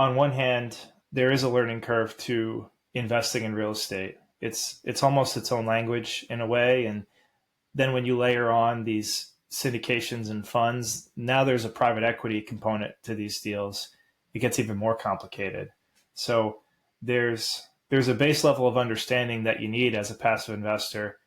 on one hand, there is a learning curve to investing in real estate. It's almost its own language in a way. And then when you layer on these syndications and funds, now there's a private equity component to these deals. It gets even more complicated. So there's a base level of understanding that you need as a passive investor.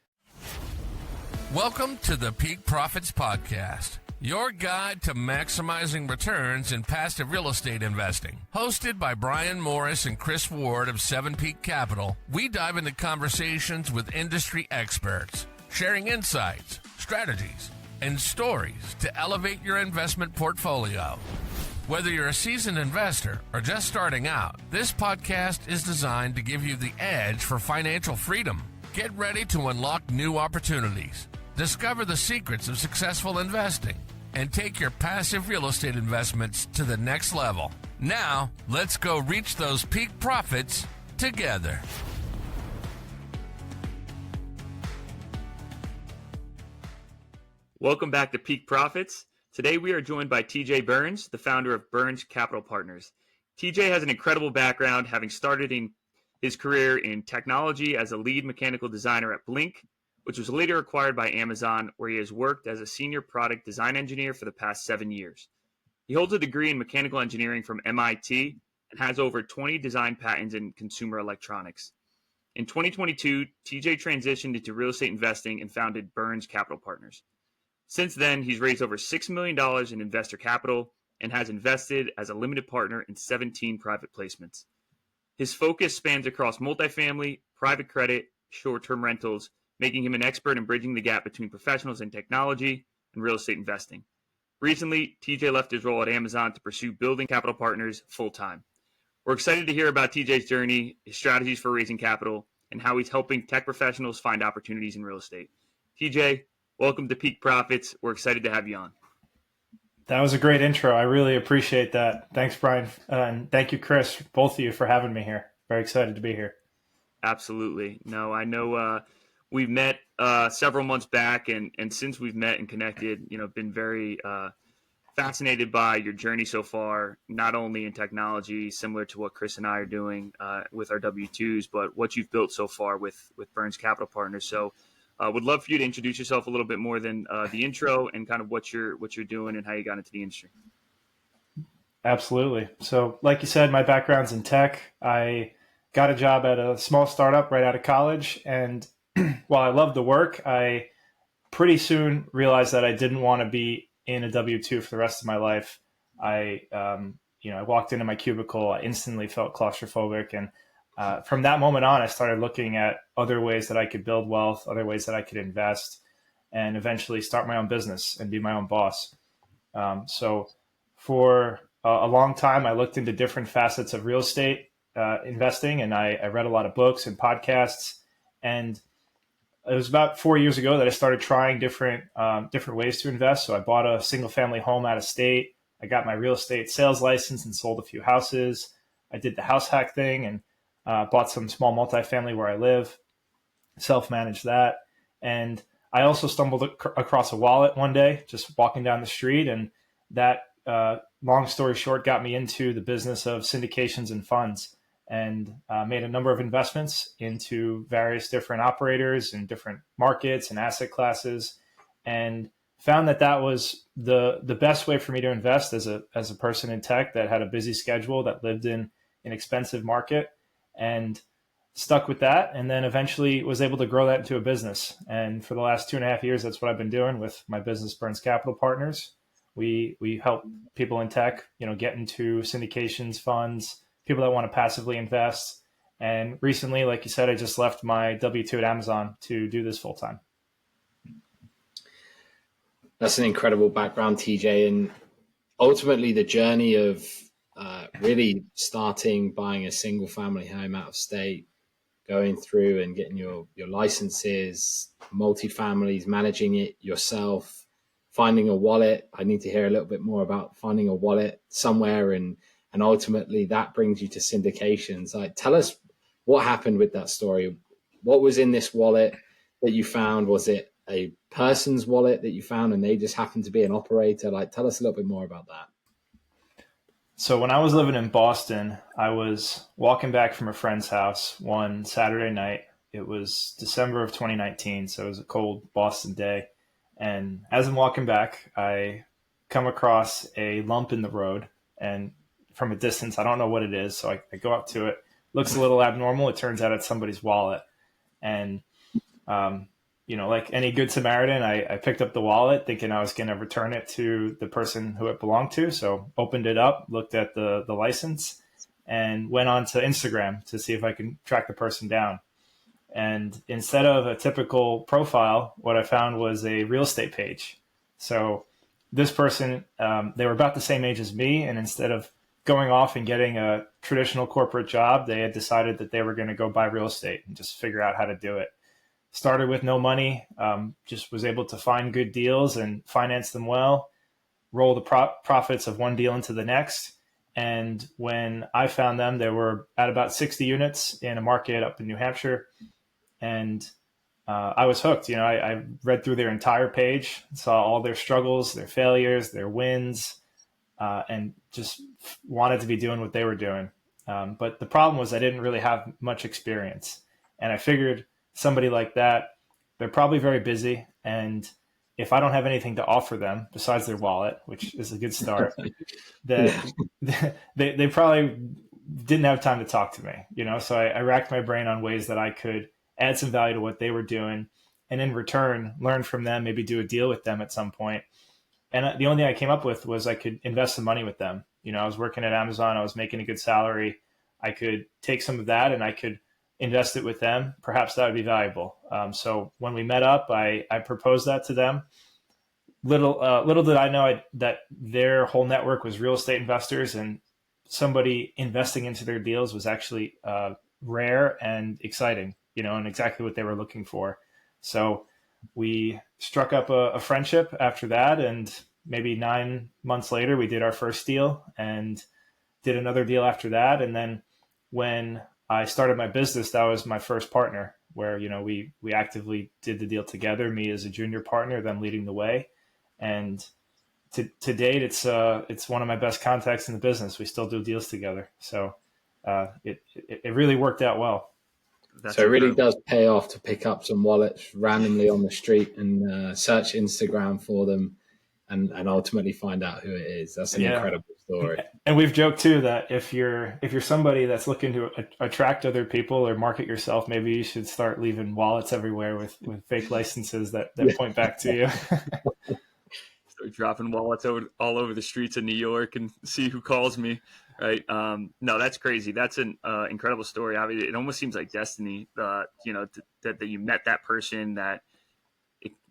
Welcome to the Peak Profits Podcast, your guide to maximizing returns in passive real estate investing. Hosted by Brian Morris and Chris Ward of 7 Peak Capital, we dive into conversations with industry experts, sharing insights, strategies, and stories to elevate your investment portfolio. Whether you're a seasoned investor or just starting out, this podcast is designed to give you the edge for financial freedom. Get ready to unlock new opportunities, discover the secrets of successful investing, and take your passive real estate investments to the next level. Now, let's go reach those peak profits together. Welcome back to Peak Profits. Today we are joined by TJ Burns, the founder of Burns Capital Partners. TJ has an incredible background, having started in his career in technology as a lead mechanical designer at Blink, which was later acquired by Amazon, where he has worked as a senior product design engineer for the past 7 years. He holds a degree in mechanical engineering from MIT and has over 20 design patents in consumer electronics. In 2022, TJ transitioned into real estate investing and founded Burns Capital Partners. Since then, he's raised over $6 million in investor capital and has invested as a limited partner in 17 private placements. His focus spans across multifamily, private credit, short-term rentals, making him an expert in bridging the gap between professionals in technology and real estate investing. Recently, TJ left his role at Amazon to pursue building capital partners full-time. We're excited to hear about TJ's journey, his strategies for raising capital, and how he's helping tech professionals find opportunities in real estate. TJ, welcome to Peak Profits. We're excited to have you on. That was a great intro. I really appreciate that. Thanks, Brian. And thank you, Chris, both of you, for having me here. Very excited to be here. Absolutely. No, I know we've met several months back, and since we've met and connected, been very fascinated by your journey so far, not only in technology, similar to what Chris and I are doing with our W-2s, but what you've built so far with Burns Capital Partners. So would love for you to introduce yourself a little bit more than the intro and kind of what you're doing and how you got into the industry. Absolutely. So like you said, my background's in tech. I got a job at a small startup right out of college. And while I loved the work, I pretty soon realized that I didn't want to be in a W-2 for the rest of my life. I walked into my cubicle, I instantly felt claustrophobic. And from that moment on, I started looking at other ways that I could build wealth, other ways that I could invest, and eventually start my own business and be my own boss. So for a long time, I looked into different facets of real estate investing, and I read a lot of books and podcasts. And it was about 4 years ago that I started trying different ways to invest. So I bought a single family home out of state. I got my real estate sales license and sold a few houses. I did the house hack thing and bought some small multifamily where I live, self-managed that. And I also stumbled across a wallet one day, just walking down the street. And that, long story short, got me into the business of syndications and funds, and made a number of investments into various different operators in different markets and asset classes, and found that was the best way for me to invest as a person in tech that had a busy schedule, that lived in an expensive market, and stuck with that. And then eventually was able to grow that into a business. And for the last 2.5 years, that's what I've been doing with my business, Burns Capital Partners. We help people in tech, get into syndications, funds, people that want to passively invest. And recently, like you said, I just left my W-2 at Amazon to do this full time. That's an incredible background, TJ. And ultimately the journey of really starting buying a single family home out of state, going through and getting your licenses, multifamilies, managing it yourself, finding a wallet. I need to hear a little bit more about finding a wallet somewhere, and ultimately that brings you to syndications. Like, tell us what happened with that story. What was in this wallet that you found? Was it a person's wallet that you found and they just happened to be an operator? Like, tell us a little bit more about that. So when I was living in Boston, I was walking back from a friend's house one Saturday night. It was December of 2019, so it was a cold Boston day. And as I'm walking back, I come across a lump in the road. And from a distance, I don't know what it is. So I go up to it. Looks a little abnormal. It turns out it's somebody's wallet. And um, like any good Samaritan, I picked up the wallet thinking I was going to return it to the person who it belonged to. So opened it up, looked at the license, and went on to Instagram to see if I can track the person down. And instead of a typical profile, what I found was a real estate page. So this person, they were about the same age as me. And instead of going off and getting a traditional corporate job, they had decided that they were going to go buy real estate and just figure out how to do it. Started with no money, just was able to find good deals and finance them well, roll the profits of one deal into the next. And when I found them, they were at about 60 units in a market up in New Hampshire. And I was hooked. I read through their entire page, saw all their struggles, their failures, their wins, and just wanted to be doing what they were doing. But the problem was I didn't really have much experience. And I figured somebody like that, they're probably very busy. And if I don't have anything to offer them besides their wallet, which is a good start, that they probably didn't have time to talk to me, So I racked my brain on ways that I could add some value to what they were doing. And in return, learn from them, maybe do a deal with them at some point. And the only thing I came up with was I could invest some money with them. I was working at Amazon. I was making a good salary. I could take some of that and I could invest it with them. Perhaps that would be valuable. So when we met up, I proposed that to them. Little did I know that their whole network was real estate investors, and somebody investing into their deals was actually rare and exciting, and exactly what they were looking for. So we struck up a friendship after that, and maybe 9 months later, we did our first deal and did another deal after that. And then when I started my business, that was my first partner, where we actively did the deal together. Me as a junior partner, them leading the way, and to date, it's one of my best contacts in the business. We still do deals together, so it really worked out well. So it really does pay off to pick up some wallets randomly on the street and search Instagram for them, and ultimately find out who it is. That's an incredible story. And we've joked too that if you're somebody that's looking to attract other people or market yourself, maybe you should start leaving wallets everywhere with fake licenses that point back to you. Start dropping wallets all over the streets of New York and see who calls me. Right. No, that's crazy. That's an incredible story. I mean, it almost seems like destiny, that you met that person, that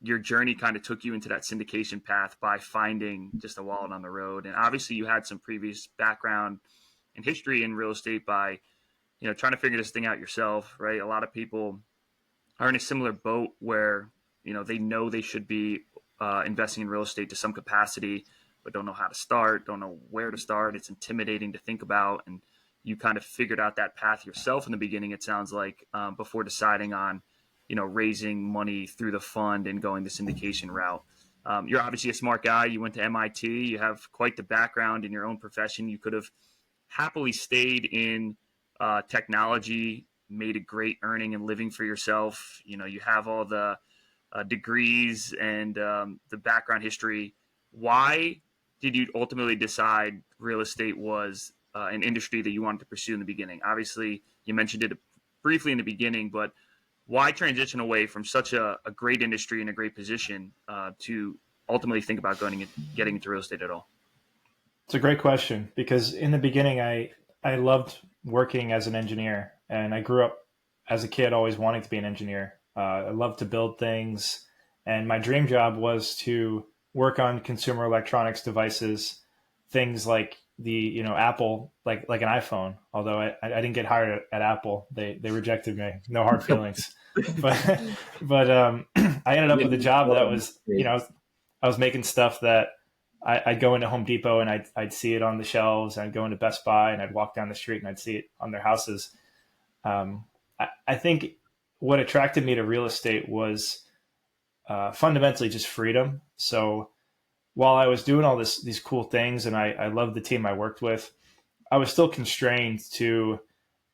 your journey kind of took you into that syndication path by finding just a wallet on the road. And obviously you had some previous background and history in real estate by, trying to figure this thing out yourself. Right. A lot of people are in a similar boat where, they know they should be investing in real estate to some capacity, but don't know how to start, don't know where to start. It's intimidating to think about. And you kind of figured out that path yourself in the beginning, it sounds like, before deciding on, raising money through the fund and going the syndication route. You're obviously a smart guy. You went to MIT. You have quite the background in your own profession. You could have happily stayed in technology, made a great earning and living for yourself. You have all the degrees and the background history. Why did you ultimately decide real estate was an industry that you wanted to pursue in the beginning? Obviously, you mentioned it briefly in the beginning, but why transition away from such a great industry and a great position to ultimately think about getting into real estate at all? It's a great question, because in the beginning, I loved working as an engineer, and I grew up as a kid always wanting to be an engineer. I loved to build things, and my dream job was to work on consumer electronics devices, things like the Apple, like an iPhone. Although I didn't get hired at Apple, they rejected me. No hard feelings, but I ended up with a job that was I was making stuff that I'd go into Home Depot and I'd see it on the shelves, and I'd go into Best Buy and I'd walk down the street and I'd see it on their houses. I think what attracted me to real estate was fundamentally just freedom. So while I was doing all these cool things, and I loved the team I worked with, I was still constrained to,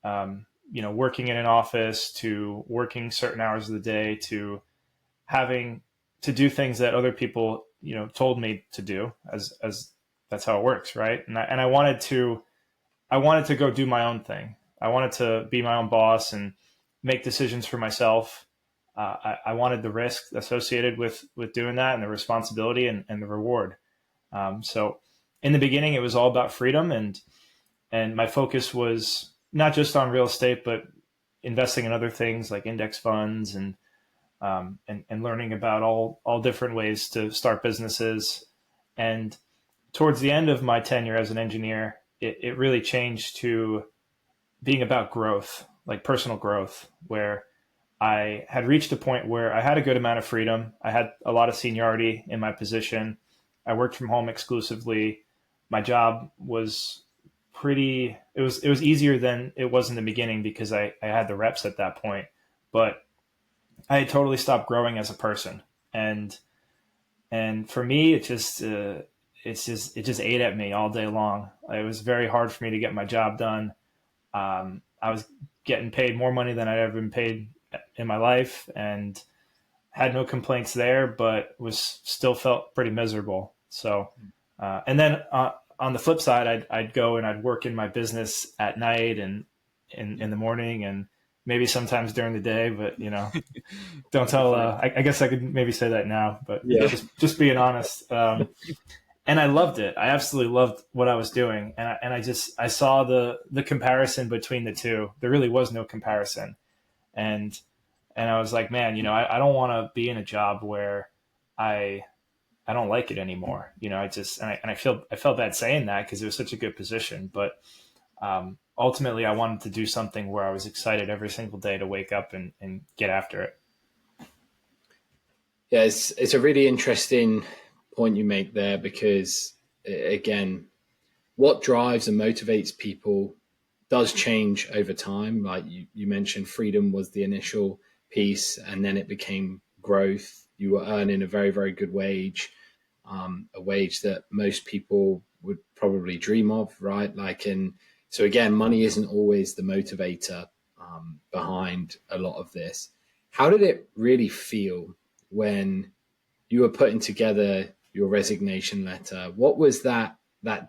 working in an office, to working certain hours of the day, to having to do things that other people, told me to do, as that's how it works. Right. And I wanted to go do my own thing. I wanted to be my own boss and make decisions for myself. I wanted the risk associated with doing that, and the responsibility and the reward. So in the beginning, it was all about freedom, and my focus was not just on real estate, but investing in other things like index funds and learning about all different ways to start businesses. And towards the end of my tenure as an engineer, it really changed to being about growth, like personal growth, where I had reached a point where I had a good amount of freedom. I had a lot of seniority in my position. I worked from home exclusively. My job was it was easier than it was in the beginning because I had the reps at that point, but I had totally stopped growing as a person. And for me, it just ate at me all day long. It was very hard for me to get my job done. I was getting paid more money than I'd ever been paid in my life, and had no complaints there, but was still felt pretty miserable. So, and then on the flip side, I'd go and I'd work in my business at night and in the morning, and maybe sometimes during the day, but don't tell. I guess I could maybe say that now, but Yeah. just being honest. And I loved it. I absolutely loved what I was doing, and I saw the comparison between the two. There really was no comparison, and I was like, man, I don't want to be in a job where I don't like it anymore. I felt bad saying that because it was such a good position, but ultimately I wanted to do something where I was excited every single day to wake up and get after it. Yeah, it's a really interesting point you make there, because again, what drives and motivates people does change over time. Like you mentioned, freedom was the initial piece, and then it became growth. You were earning a very, very good wage, a wage that most people would probably dream of, right? And so again, money isn't always the motivator behind a lot of this. How did it really feel when you were putting together your resignation letter? What was that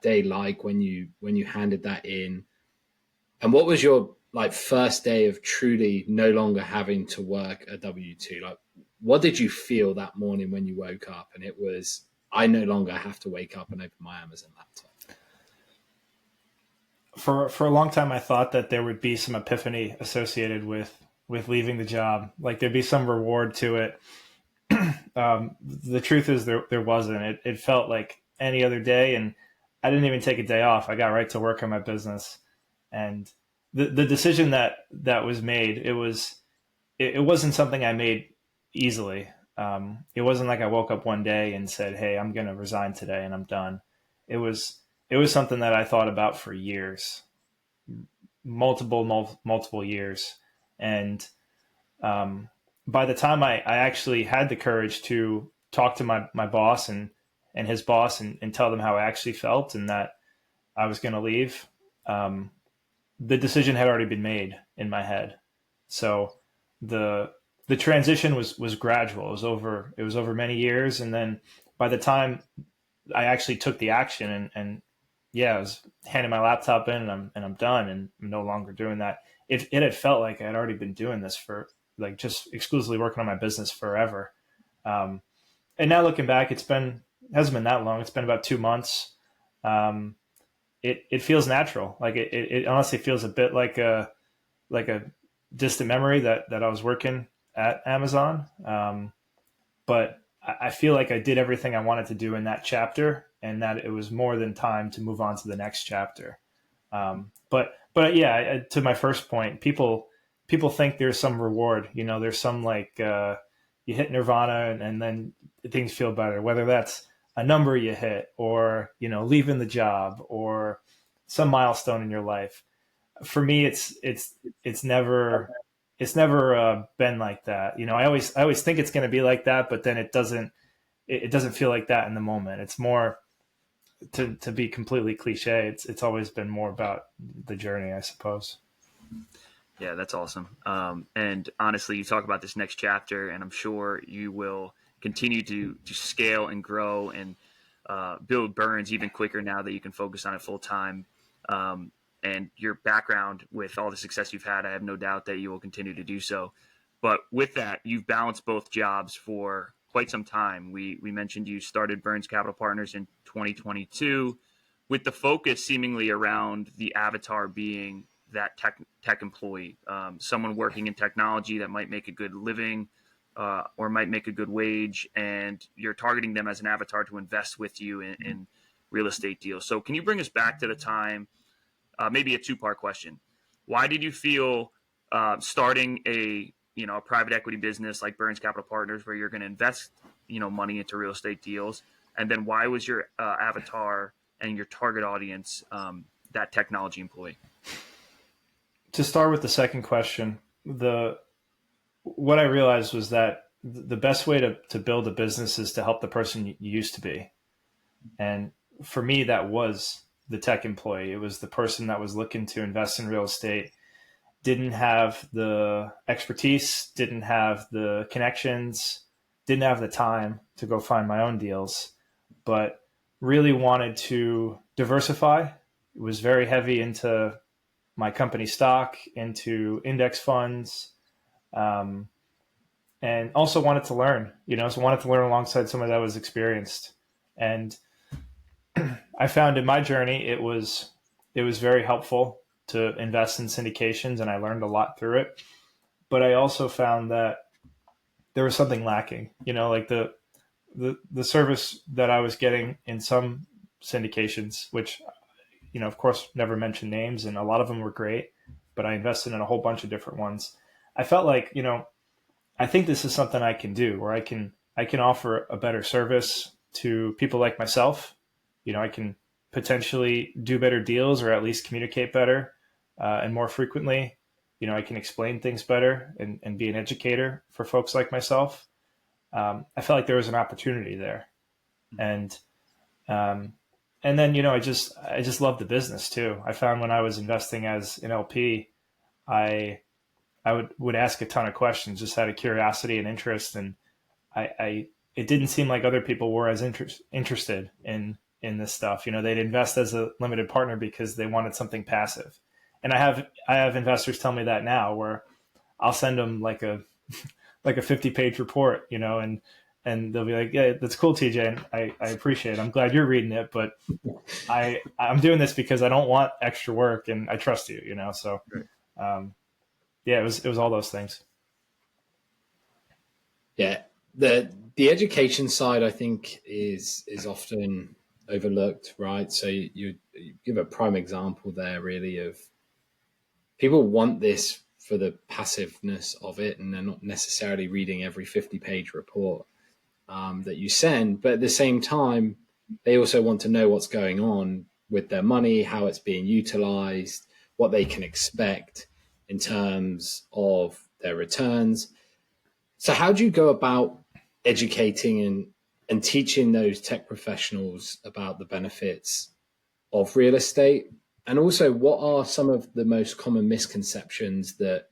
day like when you handed that in? And what was your first day of truly no longer having to work a W-2? What did you feel that morning when you woke up and it was, I no longer have to wake up and open my Amazon laptop? For a long time, I thought that there would be some epiphany associated with leaving the job. Like there'd be some reward to it. The truth is there wasn't. It felt like any other day, and I didn't even take a day off. I got right to work on my business, and the decision that was made, it wasn't something I made easily. It wasn't like I woke up one day and said, "Hey, I'm going to resign today and I'm done." It was something that I thought about for years, multiple years, and by the time I actually had the courage to talk to my boss and his boss and tell them how I actually felt and that I was going to leave, the decision had already been made in my head. So the transition was gradual. It was over many years, and then by the time I actually took the action and I was handing my laptop in and I'm done and I'm no longer doing that. It had felt like I had already been doing this for just exclusively working on my business forever. And now looking back, it hasn't been that long. It's been about 2 months. It feels natural. Like it honestly feels a bit like a distant memory that I was working at Amazon. But I feel like I did everything I wanted to do in that chapter, and that it was more than time to move on to the next chapter. But yeah, to my first point, people think there's some reward. There's some you hit nirvana and then things feel better, whether that's a number you hit or, leaving the job or some milestone in your life. For me, it's never been like that. I always think it's going to be like that, but then it doesn't feel like that in the moment. It's more to be completely cliche, it's always been more about the journey, I suppose. Yeah, that's awesome. And honestly, you talk about this next chapter, and I'm sure you will continue to scale and grow and build Burns even quicker now that you can focus on it full time. And your background with all the success you've had, I have no doubt that you will continue to do so. But with that, you've balanced both jobs for quite some time. We mentioned you started Burns Capital Partners in 2022 with the focus seemingly around the avatar being that tech employee, someone working in technology that might make a good living or might make a good wage, and you're targeting them as an avatar to invest with you in real estate deals. So can you bring us back to the time, maybe a two-part question. Why did you feel starting a private equity business like Burns Capital Partners, where you're going to invest money into real estate deals, and then why was your avatar and your target audience that technology employee? To start with the second question, what I realized was that the best way to build a business is to help the person you used to be. And for me, that was the tech employee. It was the person that was looking to invest in real estate, didn't have the expertise, didn't have the connections, didn't have the time to go find my own deals, but really wanted to diversify. It was very heavy into my company stock, into index funds, and also wanted to learn, so wanted to learn alongside someone that was experienced. And I found in my journey, it was very helpful to invest in syndications, and I learned a lot through it. But I also found that there was something lacking, like the service that I was getting in some syndications, which, of course, never mentioned names, and a lot of them were great, but I invested in a whole bunch of different ones. I felt like, I think this is something I can do, where I can offer a better service to people like myself. I can potentially do better deals, or at least communicate better and more frequently. I can explain things better and be an educator for folks like myself. I felt like there was an opportunity there. And then, I just love the business too. I found when I was investing as an LP, I would ask a ton of questions just out of curiosity and interest. And it didn't seem like other people were as interested in this stuff. They'd invest as a limited partner because they wanted something passive. And I have investors tell me that now, where I'll send them like a 50-page report, and they'll be like, yeah, that's cool, TJ. And I appreciate it. I'm glad you're reading it, but I'm doing this because I don't want extra work and I trust you, So, yeah, it was all those things. Yeah. The education side, I think, is often overlooked, right? So you give a prime example there, really, of people want this for the passiveness of it, and they're not necessarily reading every 50-page report that you send. But at the same time, they also want to know what's going on with their money, how it's being utilized, what they can expect in terms of their returns. So how do you go about educating and teaching those tech professionals about the benefits of real estate? And also, what are some of the most common misconceptions that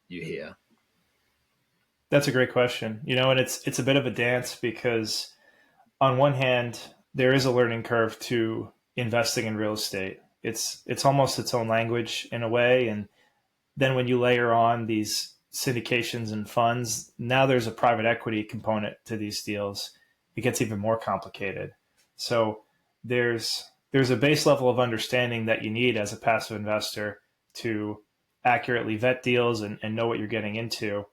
you hear? That's a great question. And it's a bit of a dance, because on one hand, there is a learning curve to investing in real estate. It's almost its own language in a way. And then when you layer on these syndications and funds, now there's a private equity component to these deals. It gets even more complicated. So there's a base level of understanding that you need as a passive investor to accurately vet deals and know what you're getting into.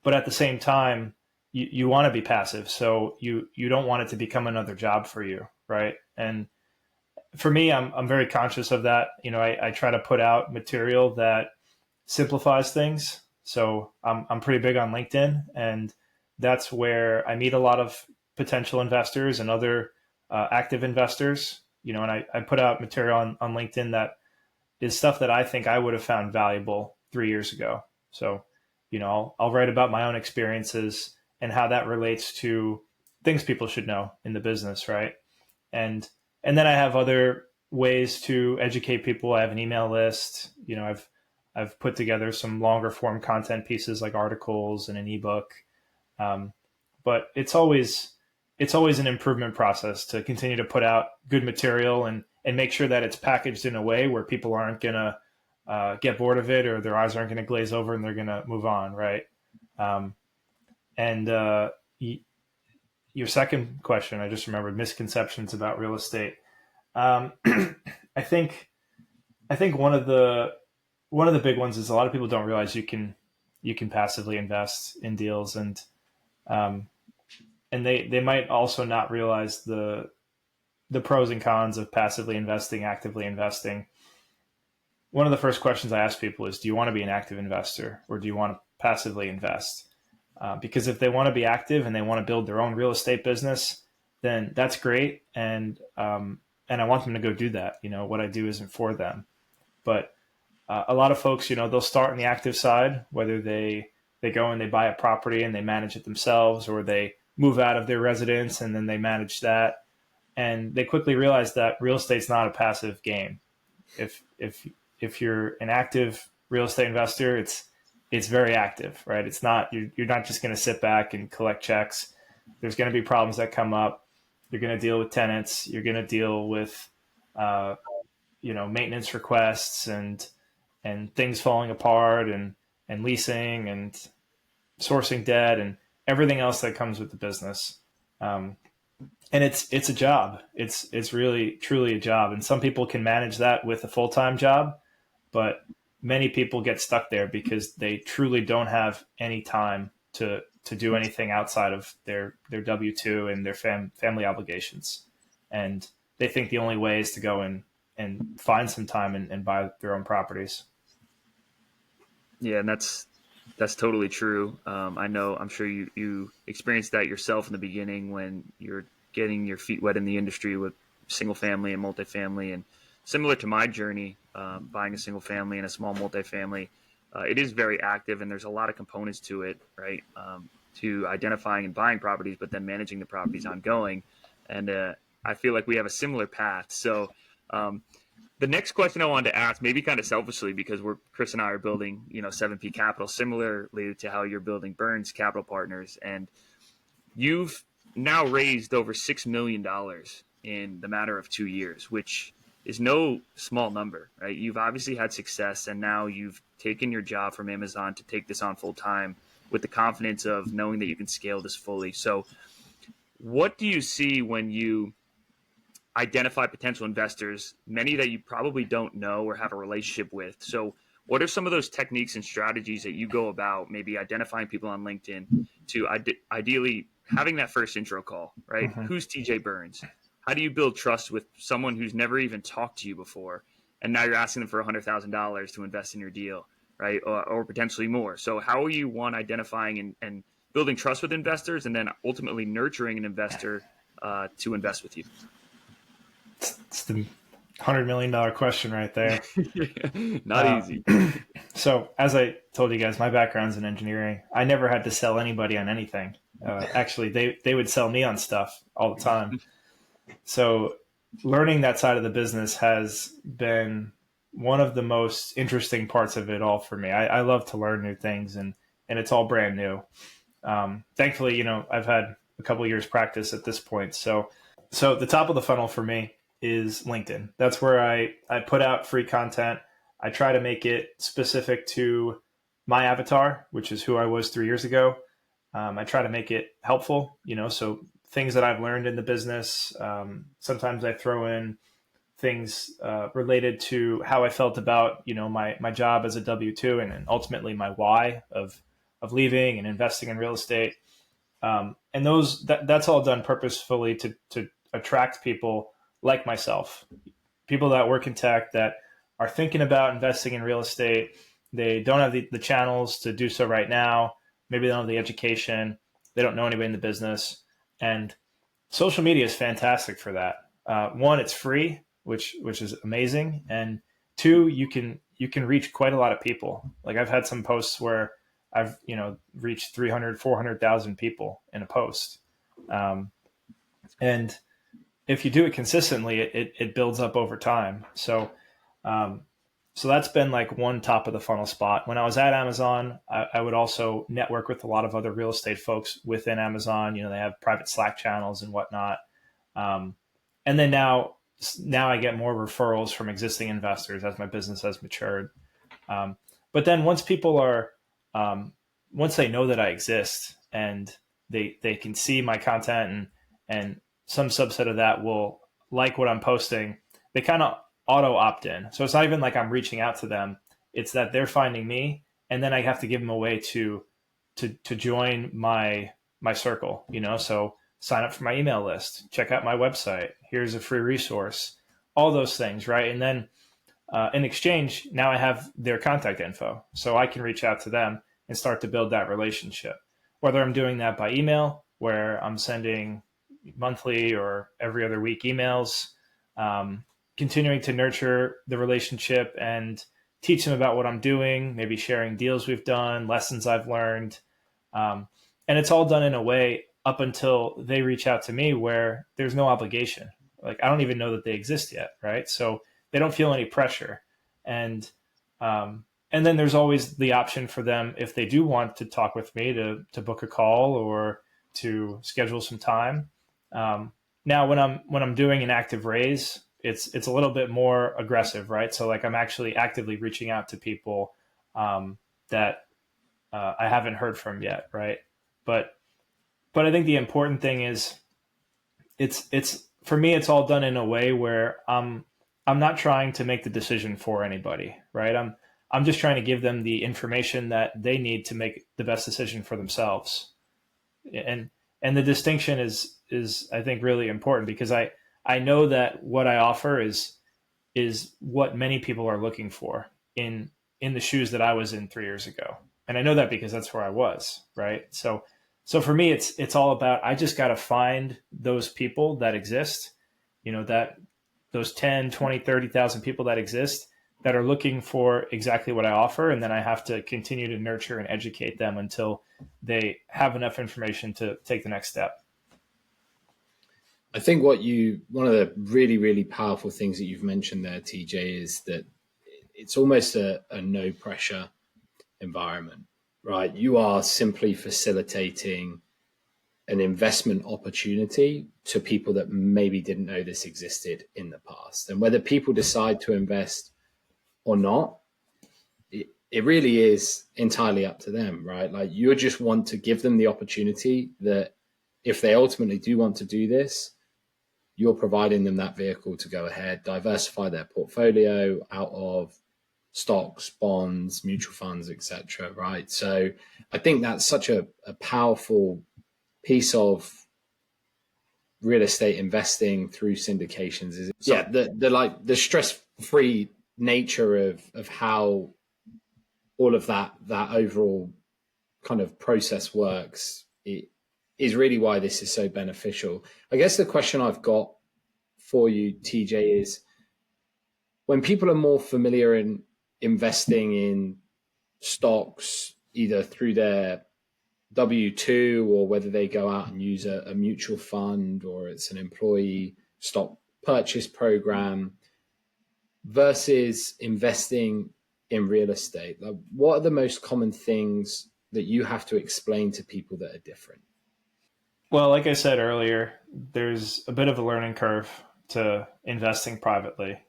But at the same time, you want to be passive. So you don't want it to become another job for you, right? And for me, I'm very conscious of that. I try to put out material that simplifies things. So I'm pretty big on LinkedIn, and that's where I meet a lot of potential investors and other active investors. And I put out material on LinkedIn that is stuff that I think I would have found valuable 3 years ago. So, I'll write about my own experiences and how that relates to things people should know in the business, right? And and then I have other ways to educate people. I have an email list. I've put together some longer form content pieces like articles and an ebook. But it's always an improvement process to continue to put out good material and make sure that it's packaged in a way where people aren't going to get bored of it, or their eyes aren't going to glaze over and they're going to move on. Right. And your second question, I just remembered, misconceptions about real estate. I think one of the big ones is a lot of people don't realize you can passively invest in deals, and they might also not realize the pros and cons of passively investing, actively investing. One of the first questions I ask people is, do you want to be an active investor or do you want to passively invest? Because if they want to be active and they want to build their own real estate business, then that's great. And I want them to go do that. What I do isn't for them. But a lot of folks, they'll start on the active side, whether they go and they buy a property and they manage it themselves, or they move out of their residence and then they manage that. And they quickly realize that real estate's not a passive game. If you're an active real estate investor, it's very active, right? It's not, you're not just going to sit back and collect checks. There's going to be problems that come up. You're going to deal with tenants. You're going to deal with, maintenance requests and things falling apart and leasing and sourcing debt and everything else that comes with the business. And it's a job. It's really, truly a job. And some people can manage that with a full-time job, but many people get stuck there because they truly don't have any time to do anything outside of their W-2 and their family obligations. And they think the only way is to go and find some time and buy their own properties. Yeah, and that's totally true. I'm sure you experienced that yourself in the beginning when you're getting your feet wet in the industry with single family and multifamily. And similar to my journey, buying a single family and a small multifamily, it is very active, and there's a lot of components to it, right? To identifying and buying properties, but then managing the properties ongoing. And I feel like we have a similar path. So the next question I wanted to ask, maybe kind of selfishly, because Chris and I are building, 7P Capital, similarly to how you're building Burns Capital Partners, and you've now raised over $6 million in the matter of 2 years, which is no small number, right? You've obviously had success, and now you've taken your job from Amazon to take this on full time with the confidence of knowing that you can scale this fully. So what do you see when you identify potential investors, many that you probably don't know or have a relationship with? So what are some of those techniques and strategies that you go about, maybe identifying people on LinkedIn to ideally having that first intro call, right? Mm-hmm. Who's TJ Burns? How do you build trust with someone who's never even talked to you before, and now you're asking them for $100,000 to invest in your deal, right? Or potentially more. So how are you, one, identifying and building trust with investors, and then ultimately nurturing an investor to invest with you? It's the $100 million question right there. Not easy. So as I told you guys, my background's in engineering. I never had to sell anybody on anything. Actually, they would sell me on stuff all the time. So learning that side of the business has been one of the most interesting parts of it all for me. I love to learn new things, and it's all brand new. Thankfully, I've had a couple of years practice at this point. So the top of the funnel for me is LinkedIn. That's where I put out free content. I try to make it specific to my avatar, which is who I was 3 years ago. I try to make it helpful, so things that I've learned in the business. Sometimes I throw in things related to how I felt about, my job as a W-2 and ultimately my why of leaving and investing in real estate. And that's all done purposefully to attract people like myself, people that work in tech that are thinking about investing in real estate. They don't have the channels to do so right now. Maybe they don't have the education. They don't know anybody in the business. And social media is fantastic for that. One, it's free, which is amazing. And two, you can reach quite a lot of people. Like I've had some posts where I've, reached 300, 400,000 people in a post. And if you do it consistently, it builds up over time. So that's been like one top of the funnel spot. When I was at Amazon, I would also network with a lot of other real estate folks within Amazon. They have private Slack channels and whatnot. And then now I get more referrals from existing investors as my business has matured. But then once people are, once they know that I exist and they can see my content and some subset of that will like what I'm posting, they kind of auto opt in. So it's not even like I'm reaching out to them. It's that they're finding me, and then I have to give them a way to join my circle, so sign up for my email list, check out my website. Here's a free resource, all those things. Right. And then in exchange, now I have their contact info, so I can reach out to them and start to build that relationship, whether I'm doing that by email, where I'm sending monthly or every other week emails, continuing to nurture the relationship and teach them about what I'm doing, maybe sharing deals we've done, lessons I've learned. And it's all done in a way up until they reach out to me where there's no obligation. Like, I don't even know that they exist yet, right? So they don't feel any pressure. And then there's always the option for them, if they do want to talk with me, to book a call or to schedule some time. Now, when I'm doing an active raise, it's a little bit more aggressive, right? So like I'm actually actively reaching out to people that I haven't heard from yet, right? But I think the important thing is it's for me, it's all done in a way where I'm not trying to make the decision for anybody, right? I'm just trying to give them the information that they need to make the best decision for themselves. And the distinction is I think really important, because I know that what I offer is what many people are looking for in the shoes that I was in 3 years ago. And I know that because that's where I was, right? So for me, it's all about, I just got to find those people that exist, that those 10, 20, 30,000 people that exist that are looking for exactly what I offer. And then I have to continue to nurture and educate them until they have enough information to take the next step. I think one of the really, really powerful things that you've mentioned there, TJ, is that it's almost a no pressure environment, right? You are simply facilitating an investment opportunity to people that maybe didn't know this existed in the past. And whether people decide to invest or not, it really is entirely up to them, right? Like, you just want to give them the opportunity that if they ultimately do want to do this, you're providing them that vehicle to go ahead, diversify their portfolio out of stocks, bonds, mutual funds, etc. Right? So I think that's such a powerful piece of real estate investing through syndications. The stress-free nature of how all of that overall kind of process works. It is really why this is so beneficial. I guess the question I've got for you, TJ, is when people are more familiar in investing in stocks, either through their W-2 or whether they go out and use a mutual fund or it's an employee stock purchase program versus investing in real estate, like, what are the most common things that you have to explain to people that are different? Well, like I said earlier, there's a bit of a learning curve to investing privately.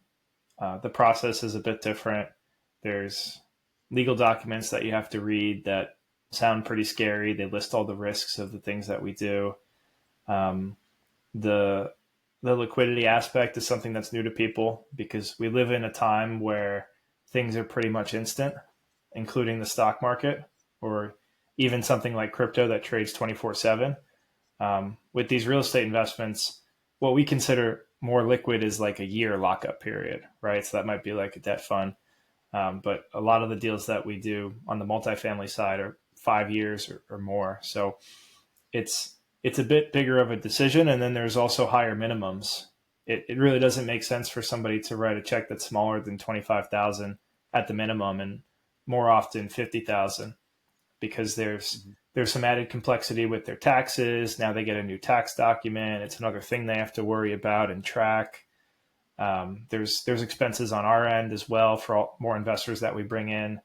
The process is a bit different. There's legal documents that you have to read that sound pretty scary. They list all the risks of the things that we do. The liquidity aspect is something that's new to people because we live in a time where things are pretty much instant, including the stock market or even something like crypto that trades 24/7. With these real estate investments, what we consider more liquid is like a year lockup period, right? So that might be like a debt fund. But a lot of the deals that we do on the multifamily side are 5 years or more. So it's a bit bigger of a decision. And then there's also higher minimums. It really doesn't make sense for somebody to write a check that's smaller than 25,000 at the minimum and more often 50,000 because there's there's some added complexity with their taxes. Now they get a new tax document. It's another thing they have to worry about and track. There's expenses on our end as well for more investors that we bring in.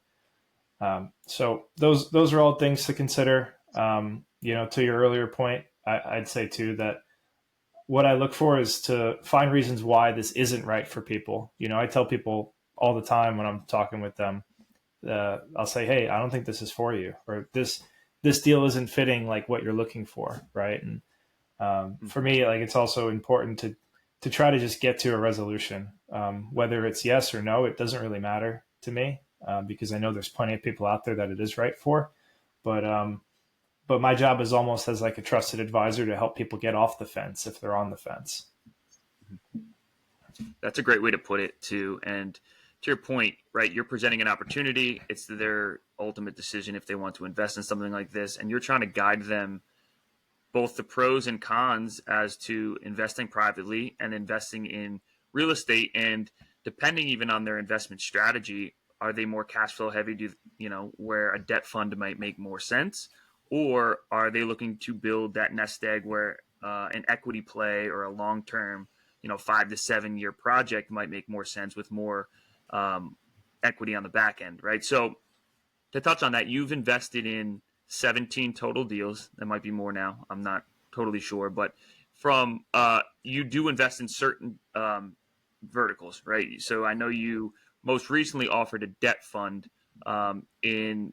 So those are all things to consider. To your earlier point, I'd say too that what I look for is to find reasons why this isn't right for people. I tell people all the time when I'm talking with them, I'll say, hey, I don't think this is for you, or this deal isn't fitting like what you're looking for, right? And for me, like, it's also important to try to just get to a resolution. Whether it's yes or no, it doesn't really matter to me, because I know there's plenty of people out there that it is right for. But my job is almost as like a trusted advisor to help people get off the fence if they're on the fence. That's a great way to put it too. And to your point, right, you're presenting an opportunity. It's their ultimate decision if they want to invest in something like this. And you're trying to guide them both the pros and cons as to investing privately and investing in real estate. And depending even on their investment strategy, are they more cash flow heavy, where a debt fund might make more sense? Or are they looking to build that nest egg where an equity play or a long-term, 5 to 7 year project might make more sense with more equity on the back end, right? So to touch on that, you've invested in 17 total deals. There might be more now. I'm not totally sure, but from you do invest in certain verticals, right? So I know you most recently offered a debt fund in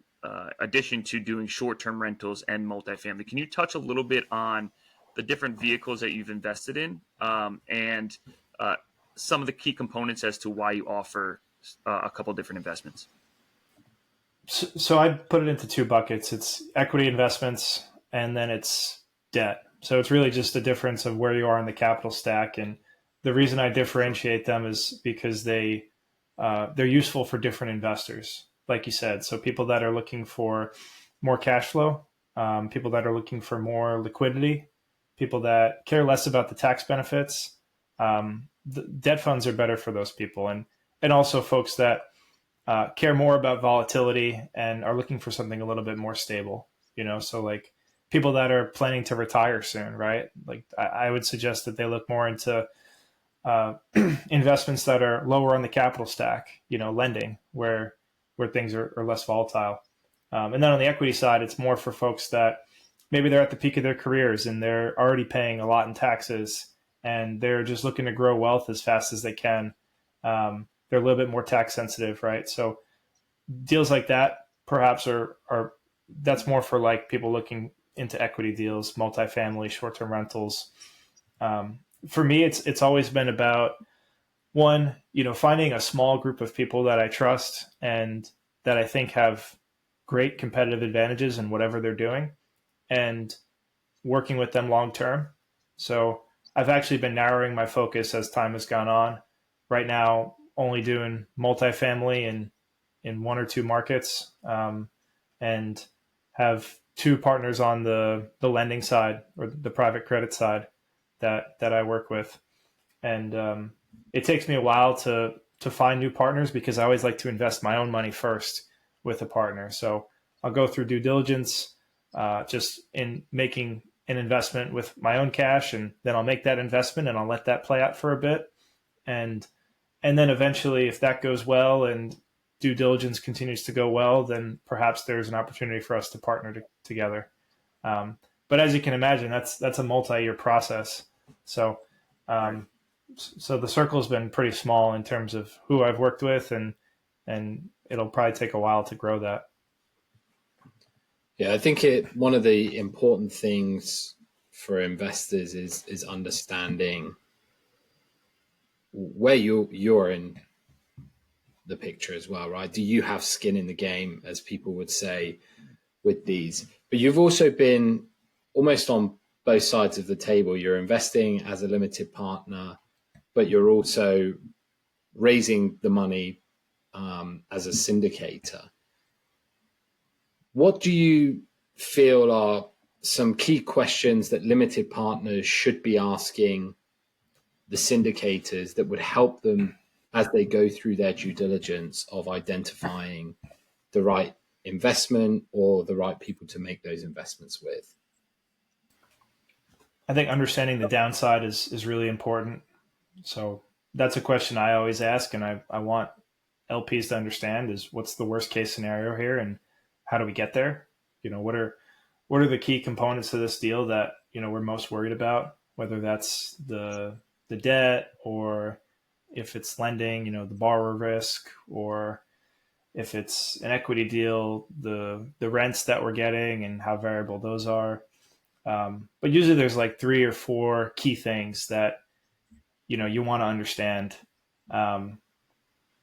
addition to doing short-term rentals and multifamily. Can you touch a little bit on the different vehicles that you've invested in and some of the key components as to why you offer a couple different investments? So I put it into two buckets. It's equity investments and then it's debt. So it's really just a difference of where you are in the capital stack. And the reason I differentiate them is because they're useful for different investors, like you said. So people that are looking for more cash flow, people that are looking for more liquidity, people that care less about the tax benefits. The debt funds are better for those people. And also folks that care more about volatility and are looking for something a little bit more stable, so like people that are planning to retire soon, right? Like I would suggest that they look more into investments that are lower on the capital stack, lending where things are less volatile. And then on the equity side, it's more for folks that maybe they're at the peak of their careers and they're already paying a lot in taxes and they're just looking to grow wealth as fast as they can. They're a little bit more tax sensitive, right? So deals like that perhaps are that's more for like people looking into equity deals, multifamily, short-term rentals. For me, it's always been about one, finding a small group of people that I trust and that I think have great competitive advantages in whatever they're doing and working with them long-term. So I've actually been narrowing my focus as time has gone on. Right now, only doing multifamily in one or two markets, and have two partners on the lending side or the private credit side that I work with. And it takes me a while to find new partners because I always like to invest my own money first with a partner. So I'll go through due diligence just in making an investment with my own cash, and then I'll make that investment and I'll let that play out for a bit. And then eventually, if that goes well and due diligence continues to go well, then perhaps there's an opportunity for us to partner together. But as you can imagine, that's a multi-year process. So the circle has been pretty small in terms of who I've worked with, and it'll probably take a while to grow that. Yeah, I think one of the important things for investors is understanding where you're in the picture as well, right? Do you have skin in the game, as people would say, with these? But you've also been almost on both sides of the table. You're investing as a limited partner, but you're also raising the money as a syndicator. What do you feel are some key questions that limited partners should be asking the syndicators that would help them as they go through their due diligence of identifying the right investment or the right people to make those investments with? I think understanding the downside is really important. So that's a question I always ask, and I want LPs to understand is what's the worst case scenario here, and how do we get there? What are the key components of this deal that we're most worried about? Whether that's the debt, or if it's lending, the borrower risk, or if it's an equity deal, the rents that we're getting and how variable those are. But usually there's like 3 or 4 key things that you want to understand.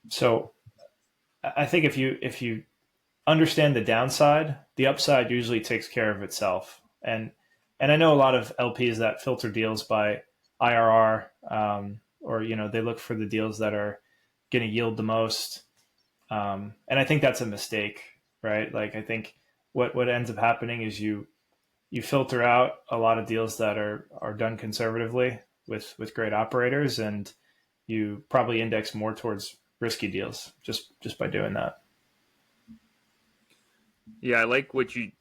So I think if you understand the downside, the upside usually takes care of itself. And I know a lot of LPs that filter deals by IRR, or they look for the deals that are going to yield the most. And I think that's a mistake, right? Like I think what ends up happening is you filter out a lot of deals that are done conservatively with great operators, and you probably index more towards risky deals just by doing that. Yeah, I like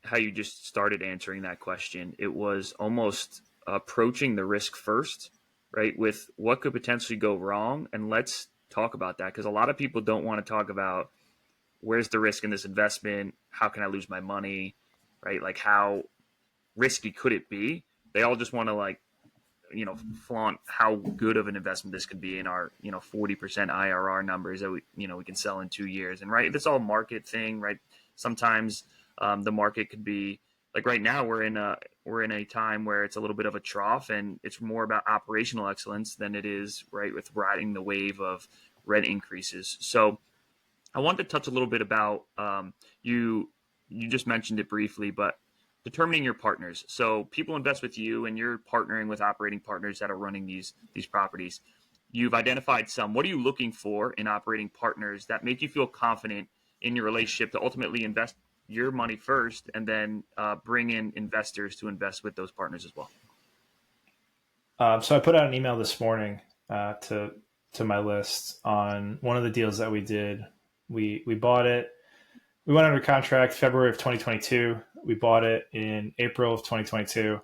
how you just started answering that question. It was almost approaching the risk first, right? With what could potentially go wrong, and let's talk about that, because a lot of people don't want to talk about where's the risk in this investment, how can I lose my money, right? Like how risky could it be? They all just want to flaunt how good of an investment this could be in our 40% IRR numbers that we can sell in 2 years. And right, it's all market thing, right? Sometimes the market could be like right now we're in a time where it's a little bit of a trough, and it's more about operational excellence than it is right with riding the wave of rent increases. So I wanted to touch a little bit about you just mentioned it briefly, but determining your partners. So people invest with you, and you're partnering with operating partners that are running these properties. You've identified some. What are you looking for in operating partners that make you feel confident in your relationship to ultimately invest your money first, and then bring in investors to invest with those partners as well? So I put out an email this morning to my list on one of the deals that we did. We bought it. We went under contract February of 2022. We bought it in April of 2022.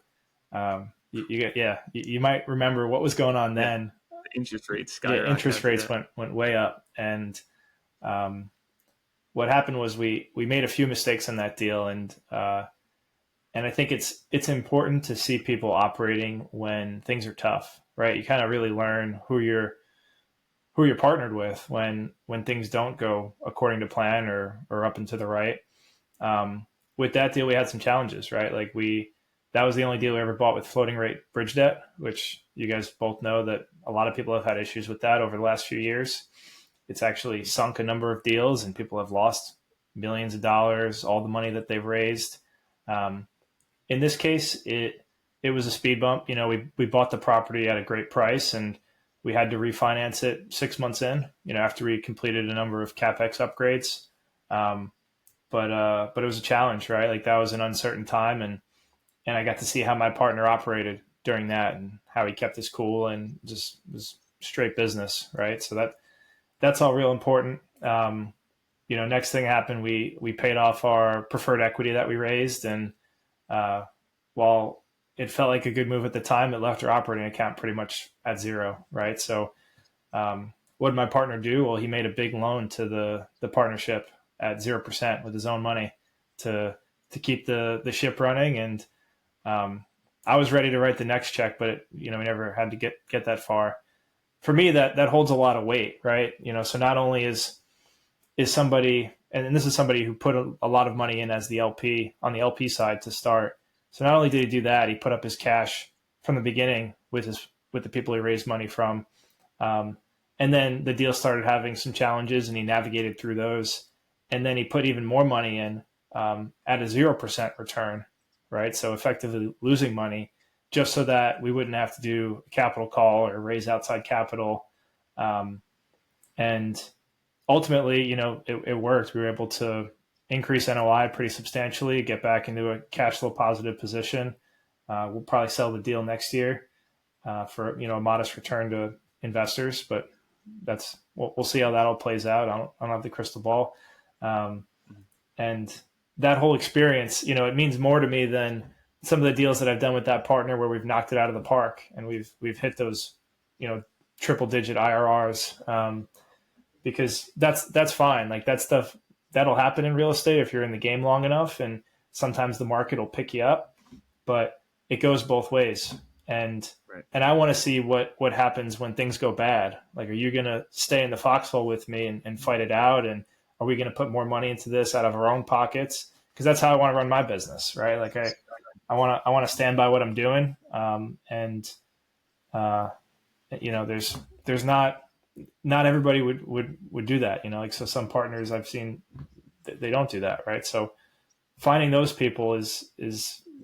You might remember what was going on then. The interest rates skyrocketed. Yeah, interest rates went way up, and what happened was we made a few mistakes in that deal, and I think it's important to see people operating when things are tough, right? You kind of really learn who you're partnered with when things don't go according to plan or up and to the right. With that deal, we had some challenges, right? Like that was the only deal we ever bought with floating rate bridge debt, which you guys both know that a lot of people have had issues with that over the last few years. It's actually sunk a number of deals, and people have lost millions of dollars, all the money that they've raised. In this case, it was a speed bump. We bought the property at a great price, and we had to refinance it 6 months in, after we completed a number of CapEx upgrades. But it was a challenge, right? Like that was an uncertain time, and I got to see how my partner operated during that, and how he kept his cool and just was straight business, right? So that's all real important. Next thing happened, we paid off our preferred equity that we raised, and while it felt like a good move at the time, it left our operating account pretty much at zero, right? So what did my partner do? Well, he made a big loan to the partnership at 0% with his own money to keep the ship running. And I was ready to write the next check, but we never had to get that far. For me, that holds a lot of weight, right? So not only is somebody, and this is somebody who put a lot of money in as the LP on the LP side to start. So not only did he do that, he put up his cash from the beginning with the people he raised money from. And then the deal started having some challenges, and he navigated through those. And then he put even more money in at a 0% return, right? So effectively losing money, just so that we wouldn't have to do a capital call or raise outside capital. And ultimately, it worked. We were able to increase NOI pretty substantially, get back into a cash flow positive position. We'll probably sell the deal next year for a modest return to investors, but we'll see how that all plays out. I don't have the crystal ball. And that whole experience, it means more to me than some of the deals that I've done with that partner where we've knocked it out of the park and we've hit those, triple digit IRRs. Because that's fine. Like that stuff that'll happen in real estate if you're in the game long enough, and sometimes the market will pick you up, but it goes both ways. And Right. and I want to see what happens when things go bad. Like, are you going to stay in the foxhole with me and fight it out? And are we going to put more money into this out of our own pockets? Because that's how I want to run my business, right? Like I want to stand by what I'm doing. There's not everybody would do that, like, so some partners I've seen, they don't do that. Right. So finding those people is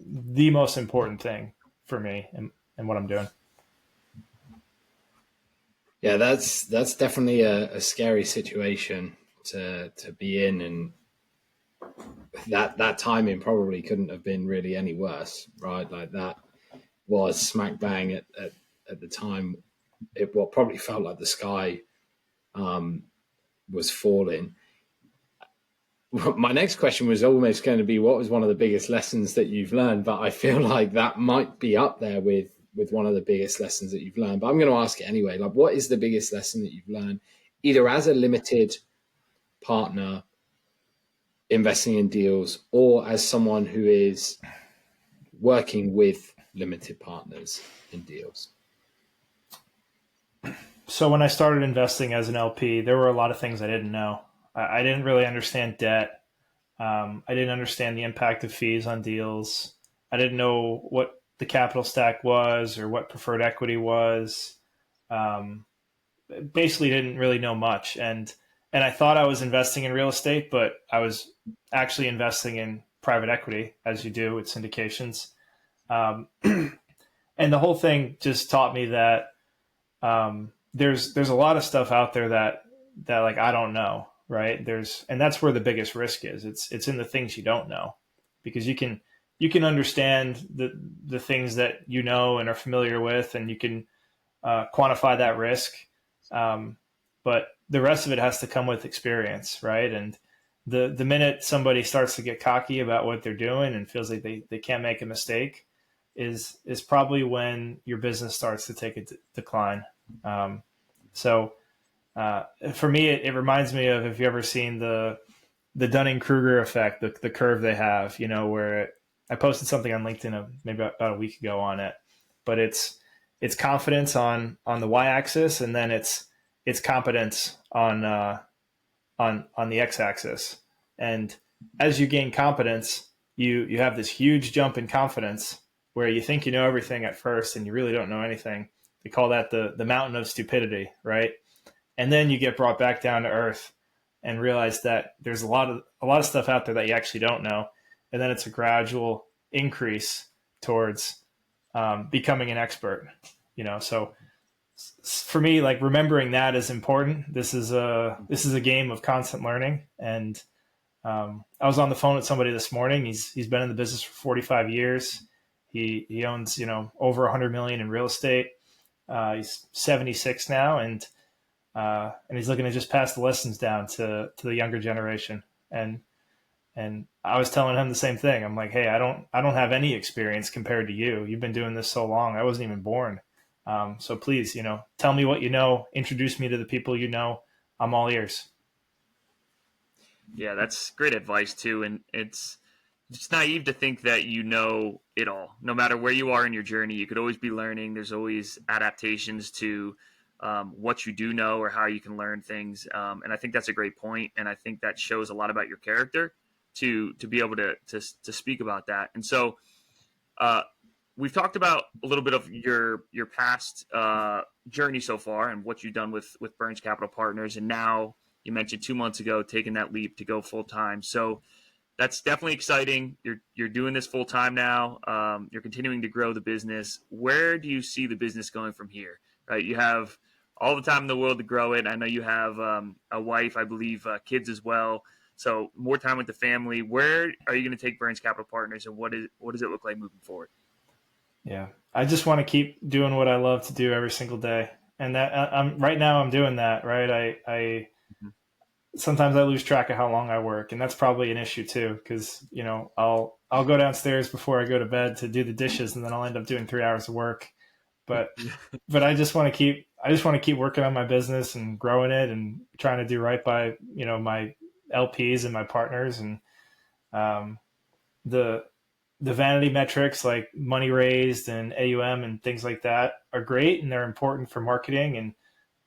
the most important thing for me and what I'm doing. Yeah, that's definitely a scary situation to be in, and that timing probably couldn't have been really any worse, right? Like that was smack bang at the time. What probably felt like the sky was falling. My next question was almost going to be, what was one of the biggest lessons that you've learned? But I feel like that might be up there with one of the biggest lessons that you've learned. But I'm going to ask it anyway. Like, what is the biggest lesson that you've learned, either as a limited partner investing in deals or as someone who is working with limited partners in deals? So when I started investing as an LP, there were a lot of things I didn't know. I didn't really understand debt. I didn't understand the impact of fees on deals. I didn't know what the capital stack was or what preferred equity was. Basically didn't really know much. And I thought I was investing in real estate, but I was actually investing in private equity, as you do with syndications. And the whole thing just taught me that there's a lot of stuff out there that like I don't know, right? And that's where the biggest risk is. It's in the things you don't know, because you can understand the things that you know and are familiar with, and you can quantify that risk. But the rest of it has to come with experience, right? And the minute somebody starts to get cocky about what they're doing and feels like they can't make a mistake is probably when your business starts to take a decline. So for me, it reminds me of, if you ever seen the Dunning-Kruger effect, the curve they have, where I posted something on LinkedIn maybe about a week ago on it, but it's confidence on the y-axis, and then it's competence on the x-axis. And as you gain competence, you have this huge jump in confidence where you think you know everything at first and you really don't know anything. They call that the mountain of stupidity, right? And then you get brought back down to earth and realize that there's a lot of stuff out there that you actually don't know. And then it's a gradual increase towards becoming an expert, So for me, like, remembering that is important. This is a game of constant learning. And I was on the phone with somebody this morning. He's been in the business for 45 years. He owns, over 100 million in real estate. He's 76 now, and he's looking to just pass the lessons down to the younger generation. And I was telling him the same thing. I'm like, hey, I don't have any experience compared to you. You've been doing this so long. I wasn't even born. So please, tell me what you know. Introduce me to the people you know. I'm all ears. Yeah, that's great advice too. And it's naive to think that you know it all. No matter where you are in your journey, you could always be learning. There's always adaptations to what you do know or how you can learn things. And I think that's a great point. And I think that shows a lot about your character to be able to speak about that. And so we've talked about a little bit of your past journey so far and what you've done with Burns Capital Partners. And now you mentioned 2 months ago taking that leap to go full time. So that's definitely exciting. You're doing this full time now. You're continuing to grow the business. Where do you see the business going from here? Right, you have all the time in the world to grow it. I know you have a wife, I believe, kids as well. So more time with the family. Where are you going to take Burns Capital Partners, and what does it look like moving forward? Yeah, I just want to keep doing what I love to do every single day, and that right now I'm doing that. Right, sometimes I lose track of how long I work, and that's probably an issue too, because I'll go downstairs before I go to bed to do the dishes, and then I'll end up doing 3 hours of work. But I just want to keep working on my business and growing it and trying to do right by my LPs and my partners, and the vanity metrics like money raised and AUM and things like that are great, and they're important for marketing, and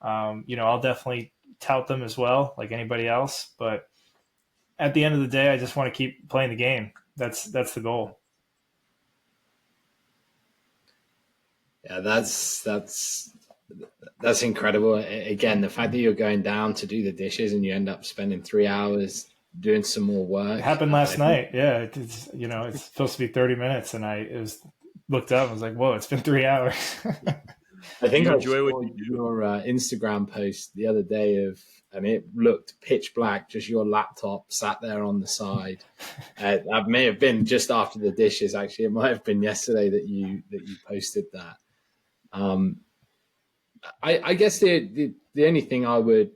I'll definitely tout them as well, like anybody else. But at the end of the day, I just want to keep playing the game. That's the goal. Yeah, that's incredible. Again, the fact that you're going down to do the dishes and you end up spending 3 hours doing some more work. It happened last night. Yeah, it's supposed to be 30 minutes, and looked up and was like, "Whoa, it's been 3 hours." I think I enjoy saw what you do. your Instagram post the other day and it looked pitch black, just your laptop sat there on the side. That may have been just after the dishes. Actually, it might have been yesterday that you posted that. I guess the only thing I would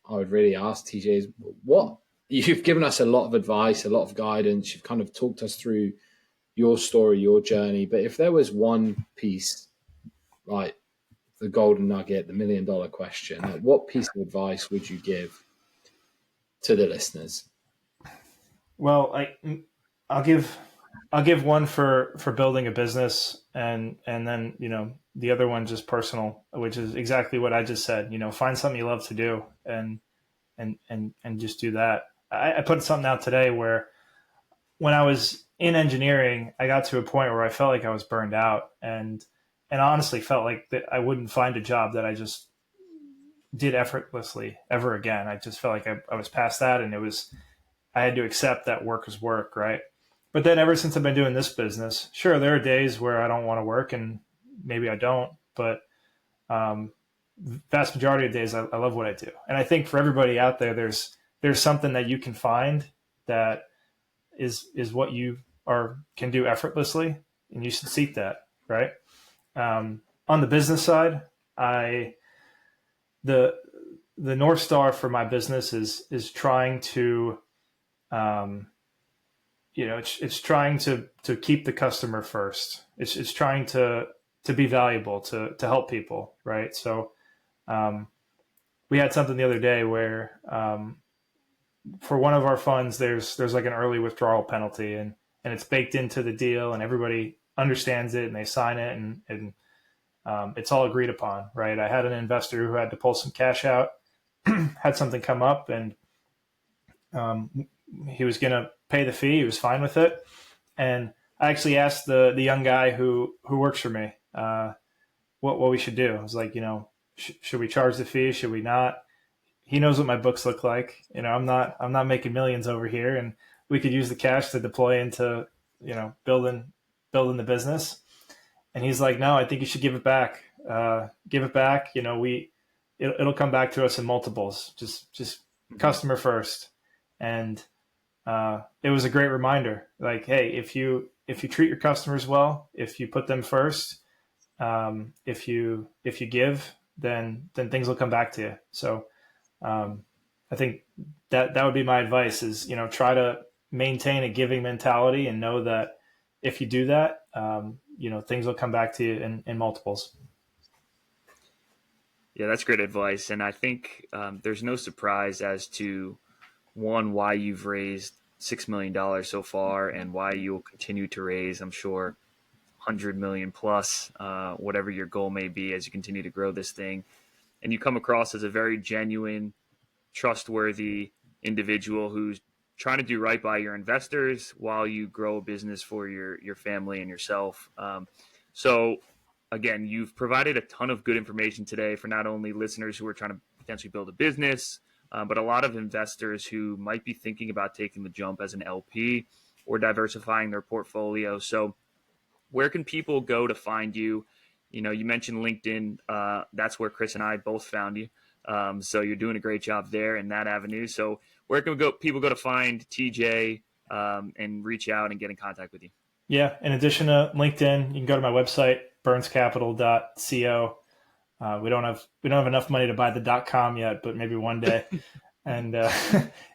really ask, TJ, is what you've given us a lot of advice, a lot of guidance. You've kind of talked us through your story, your journey. But if there was one piece, right, the golden nugget, the $1 million question, like what piece of advice would you give to the listeners? Well, I'll give one for building a business, and then the other one just personal, which is exactly what I just said. Find something you love to do, and just do that. I put something out today where when I was in engineering, I got to a point where I felt like I was burned out, and honestly felt like that I wouldn't find a job that I just did effortlessly ever again. I just felt like I was past that, and I had to accept that work is work, right? But then ever since I've been doing this business, sure, there are days where I don't want to work, and maybe I don't, but vast majority of days I love what I do. And I think for everybody out there, there's something that you can find that is what you can do effortlessly, and you should seek that, right? On the business side, the North Star for my business is trying to, it's trying to keep the customer first. It's trying to be valuable, to help people, right? So we had something the other day where for one of our funds, there's like an early withdrawal penalty, and it's baked into the deal, and everybody understands it, and they sign it, and it's all agreed upon, right? I had an investor who had to pull some cash out, had something come up, and he was going to pay the fee. He was fine with it. And I actually asked the young guy who works for me what we should do. I was like, should we charge the fee? Should we not? He knows what my books look like. I'm not making millions over here, and we could use the cash to deploy into building the business. And he's like, no, I think you should give it back. Give it back. It'll come back to us in multiples. Just customer first. And it was a great reminder. Like, hey, if you treat your customers well, if you put them first, if you give, then things will come back to you. So I think that would be my advice is, try to maintain a giving mentality and know that if you do that, things will come back to you in multiples. Yeah, that's great advice. And I think there's no surprise as to, one, why you've raised $6 million so far and why you'll continue to raise, I'm sure, 100 million plus, whatever your goal may be as you continue to grow this thing. And you come across as a very genuine, trustworthy individual who's trying to do right by your investors while you grow a business for your family and yourself. So again, you've provided a ton of good information today for not only listeners who are trying to potentially build a business, but a lot of investors who might be thinking about taking the jump as an LP or diversifying their portfolio. So where can people go to find you? You mentioned LinkedIn. That's where Chris and I both found you. So you're doing a great job there in that avenue. So where can people go to find TJ and reach out and get in contact with you? Yeah. In addition to LinkedIn, you can go to my website, burnscapital.co. We don't have enough money to buy the .com yet, but maybe one day. And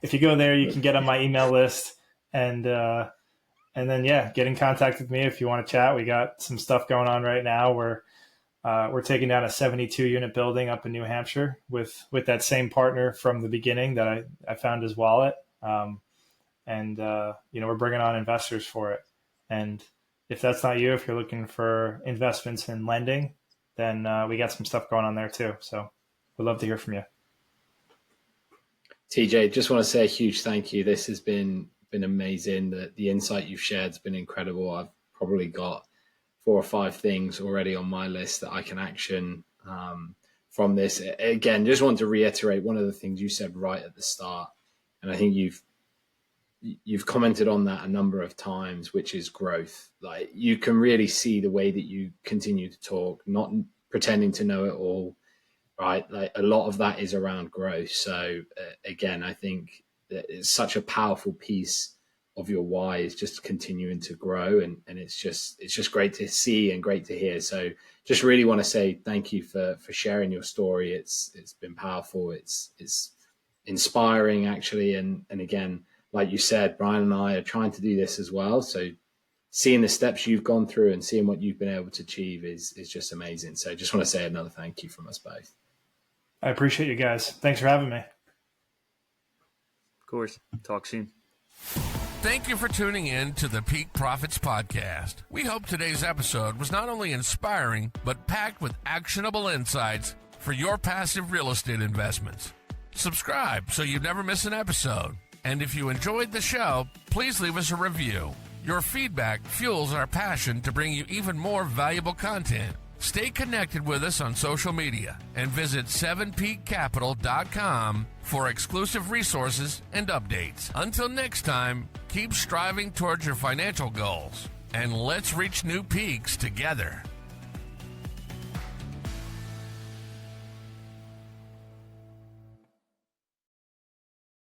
if you go there, you can get on my email list, and then get in contact with me if you want to chat. We got some stuff going on right now. We're taking down a 72 unit building up in New Hampshire with that same partner from the beginning that I found his wallet. We're bringing on investors for it. And if that's not you, if you're looking for investments in lending, then we got some stuff going on there too. So we'd love to hear from you. TJ, just want to say a huge thank you. This has been amazing. The insight you've shared has been incredible. I've probably got 4 or 5 things already on my list that I can action from this. Again, just want to reiterate one of the things you said right at the start, and I think you've commented on that a number of times, which is growth. Like, you can really see the way that you continue to talk, not pretending to know it all, right? Like, a lot of that is around growth. So again, I think that it's such a powerful piece of your why is just continuing to grow, and it's just great to see and great to hear. So just really want to say thank you for sharing your story. It's been powerful. It's inspiring, actually, and again, like you said, Brian and I are trying to do this as well. So seeing the steps you've gone through and seeing what you've been able to achieve is just amazing. So just want to say another thank you from us both. I appreciate you guys. Thanks for having me. Of course. Talk soon. Thank you for tuning in to the Peak Profits Podcast. We hope today's episode was not only inspiring, but packed with actionable insights for your passive real estate investments. Subscribe so you never miss an episode. And if you enjoyed the show, please leave us a review. Your feedback fuels our passion to bring you even more valuable content. Stay connected with us on social media and visit 7peakcapital.com for exclusive resources and updates. Until next time, keep striving towards your financial goals, and let's reach new peaks together.